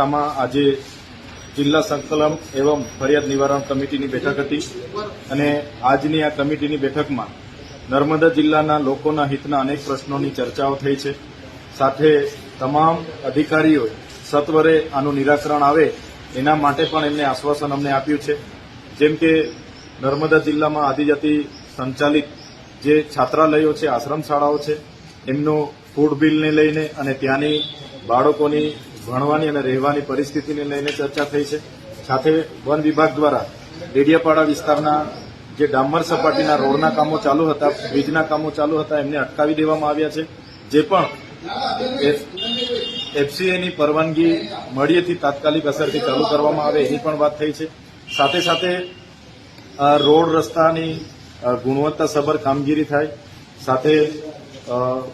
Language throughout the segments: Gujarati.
આજે જિલ્લા સંકલન એવં ફરિયાદ નિવારણ કમિટીની બેઠક હતી અને આજની આ કમિટીની બેઠકમાં નર્મદા જિલ્લાના લોકોના હિતના અનેક પ્રશ્નોની ચર્ચાઓ થઈ છે. સાથે તમામ અધિકારીઓએ સત્વરે આનું નિરાકરણ આવે એના માટે પણ એમને આશ્વાસન અમને આપ્યું છે. જેમ કે નર્મદા જિલ્લામાં આદિજાતિ સંચાલિત જે છાત્રાલયો છે, આશ્રમ શાળાઓ છે, એમનું ફૂડ બિલને લઈને અને ત્યાંની બાળકોની ભણવાની અને રહેવાની પરિસ્થિતિને લઈને ચર્ચા થઈ છે. સાથે વન વિભાગ દ્વારા ડેડિયાપાડા વિસ્તારના જે ડામર સપાટીના રોડના કામો ચાલુ હતા, બ્રિજના કામો ચાલુ હતા, એમને અટકાવી દેવામાં આવ્યા છે. જે પણ એફસીએની પરવાનગી મળીએથી તાત્કાલિક અસરથી ચાલુ કરવામાં આવે એની પણ વાત થઈ છે. સાથે સાથે રોડ રસ્તાની ગુણવત્તાસભર કામગીરી થાય. સાથે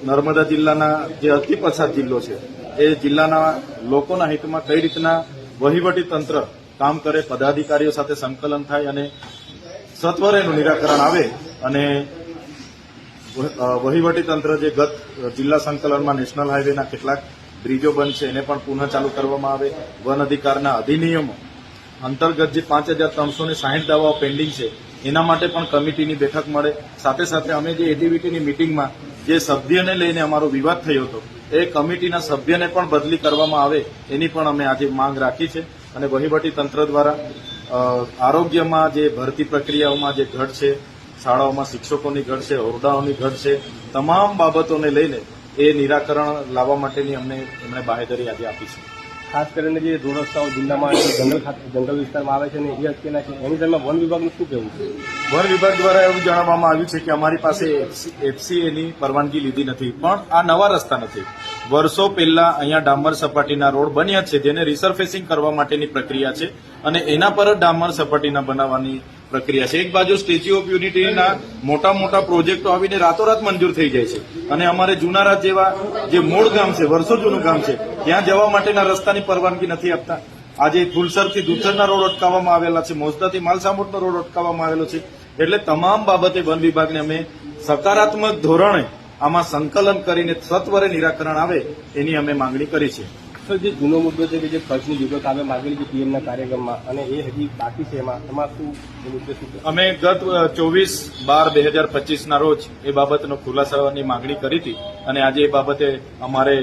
નર્મદા જિલ્લાના જે અતિ પછાત જિલ્લો છે એ જિલ્લાના લોકોના હિતમાં કઈ રીતના વહીવટી તંત્ર કામ કરે, પદાધિકારીઓ સાથે સંકલન થાય અને સત્વરે એનું નિરાકરણ આવે અને વહીવટી તંત્ર જે ગત જિલ્લા સંકલનમાં નેશનલ હાઈવેના કેટલાક બ્રિજો બંધ છે એને પણ પુનઃ ચાલુ કરવામાં આવે. વન અધિકારના અધિનિયમો અંતર્ગત જે 5360 દાવાઓ પેન્ડિંગ છે એના માટે પણ કમિટીની બેઠક મળે. સાથે સાથે અમે જે એટીવીટીની મિટિંગમાં જે સભ્યને લઈને અમારો વિવાદ થયો હતો એ કમિટીના સભ્યને પણ બદલી કરવામાં આવે એની પણ અમે આજે માંગ રાખી છે. અને વહીવટી તંત્ર દ્વારા આરોગ્યમાં જે ભરતી પ્રક્રિયાઓમાં જે ઘટ છે, શાળાઓમાં શિક્ષકોની ઘટ છે, ઓરડાઓની ઘટ છે, તમામ બાબતોને લઈને એ નિરાકરણ લાવવા માટેની એમણે બાહેધરી આજે આપી છે. ખાસ કરીને જે રોડ રસ્તાઓ જિલ્લામાં જંગલ વિસ્તારમાં આવે છે ને એ અટકેલા છે, એની સામે વન વિભાગનું શું કહેવું છે? વન વિભાગ દ્વારા એવું જણાવવામાં આવ્યું છે કે અમારી પાસે એફસીએની પરવાનગી લીધી નથી, પણ આ નવા રસ્તા નથી. વર્ષો પહેલા અહીંયા ડામર સપાટીના રોડ બન્યા છે જેને રિસર્ફેસિંગ કરવા માટેની પ્રક્રિયા છે અને એના પર જ ડામર સપાટીના બનાવવાની પ્રક્રિયા છે. એક બાજુ સ્ટેચ્યુ ઓફ યુનિટીના મોટા મોટા પ્રોજેક્ટો આવીને રાતોરાત મંજૂર થઈ જાય છે અને અમારે જુનારાત જેવા જે મૂળ ગામ છે, વર્ષો જૂનું ગામ છે, ત્યાં જવા માટેના રસ્તાની પરવાનગી નથી આપતા. આજે ફુલસરથી દુથરના રોડ અટકાવવામાં આવેલા છે, મોજદાથી માલસામુટનો રોડ અટકાવવામાં આવેલો છે. એટલે તમામ બાબતે વન વિભાગને અમે સકારાત્મક ધોરણે આમાં સંકલન કરીને સત્વરે નિરાકરણ આવે એની અમે માંગણી કરી છે. સર, જે જૂનો મુદ્દો છે કે જે ખર્ચની વિગત આવે માંગેલી છે પીએમના કાર્યક્રમમાં અને એ હજી બાકી છે, એમાં શું મુદ્દે શું? અમે ગત 24/12/2025ના રોજ એ બાબતનો ખુલાસાની માંગણી કરી હતી અને આજે એ બાબતે અમારે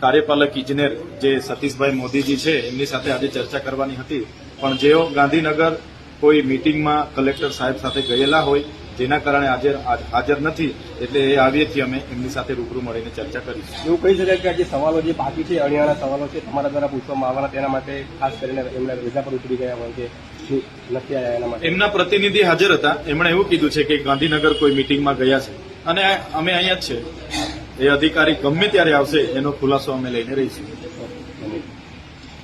કાર્યપાલક ઇજનેર જે સતીશભાઈ મોદીજી છે એમની સાથે આજે ચર્ચા કરવાની હતી, પણ જેઓ ગાંધીનગર કોઈ મિટિંગમાં કલેક્ટર સાહેબ સાથે ગયેલા હોય જેના કારણે હાજર નથી, એટલે એ આવ્યેથી અમે એમની સાથે રૂબરૂ મળીને ચર્ચા કરી. એવું કહી શકાય કે આજે સવાલો જે બાકી છે, અણિયાળા સવાલો છે, તમારા દ્વારા પૂછવામાં આવવાના, તેના માટે ખાસ કરીને એમના રજા પર ઉતરી ગયા હોય કે નથી આવ્યા એના માટે એમના પ્રતિનિધિ હાજર હતા. એમણે એવું કીધું છે કે ગાંધીનગર કોઈ મિટિંગમાં ગયા છે અને અમે અહીંયા જ છે. એ અધિકારી ગમે ત્યારે આવશે એનો ખુલાસો અમે લઈને રહીશું.